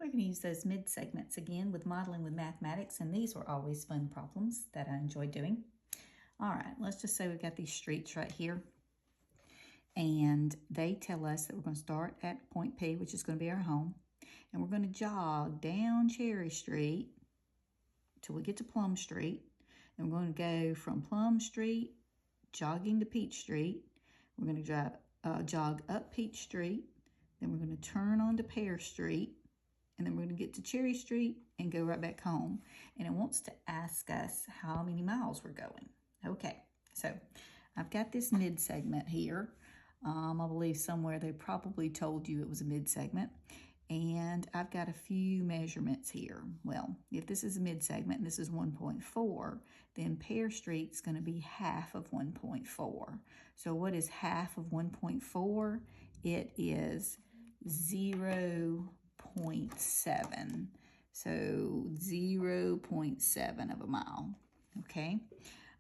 We're going to use those mid segments again with modeling with mathematics, and these were always fun problems that I enjoy doing. All right, let's just say we've got these streets right here, and they tell us that we're going to start at point P, which is going to be our home, and we're going to jog down Cherry Street till we get to Plum Street, and we're going to go from Plum Street jogging to Peach Street. We're going to jog up Peach Street, then we're going to turn onto Pear Street, and then we're going to get to Cherry Street and go right back home. And it wants to ask us how many miles we're going. Okay, so I've got this mid segment here. I believe somewhere they probably told you it was a mid segment. And I've got a few measurements here. Well, if this is a mid segment and this is 1.4, then Pear Street's going to be half of 1.4. So what is half of 1.4? It is 0.7. So 0.7 of a mile. Okay.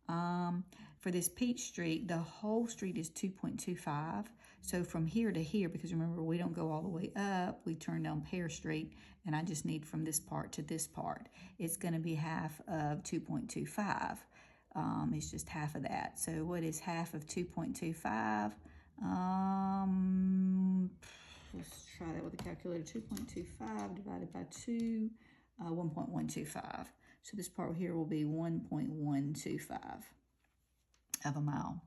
For this Peach Street, the whole street is 2.25. So from here to here, because remember, we don't go all the way up, we turn down Pear Street, and I just need from this part to this part. It's going to be half of 2.25. It's just half of that. So what is half of 2.25? Let's try that with a calculator. 2.25 divided by 2, 1.125. So this part here will be 1.125 of a mile.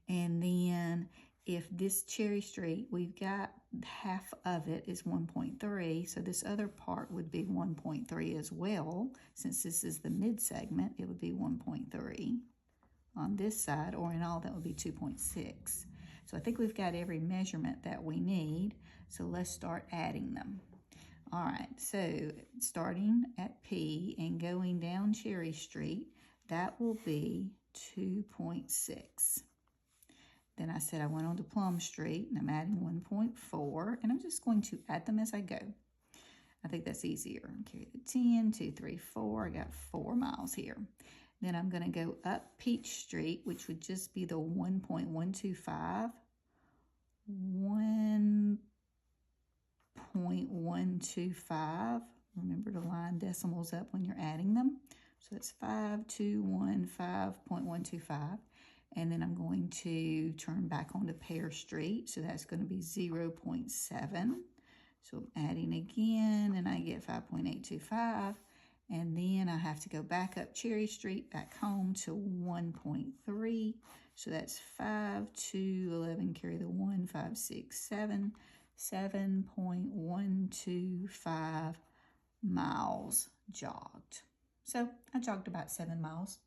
And then if this Cherry Street, we've got half of it is 1.3, so this other part would be 1.3 as well. Since this is the mid segment, it would be 1.3 on this side, or in all that would be 2.6. So I think we've got every measurement that we need, so let's start adding them. All right, so starting at P and going down Cherry Street, that will be 2.6. Then I said I went on to Plum Street, and I'm adding 1.4, and I'm just going to add them as I go. I think that's easier. Carry the 10, 2, 3, 4. I got 4 miles here. Then I'm going to go up Peach Street, which would just be the 1.125. 1.125. Remember to line decimals up when you're adding them. So that's 5215.125. And then I'm going to turn back onto Pear Street. So that's going to be 0.7. So I'm adding again, and I get 5.825. And then I have to go back up Cherry Street, back home to 1.3. So that's 5, 2, 11, carry the 1, 5, 6, 7, 7.125 miles jogged. So I jogged about 7 miles.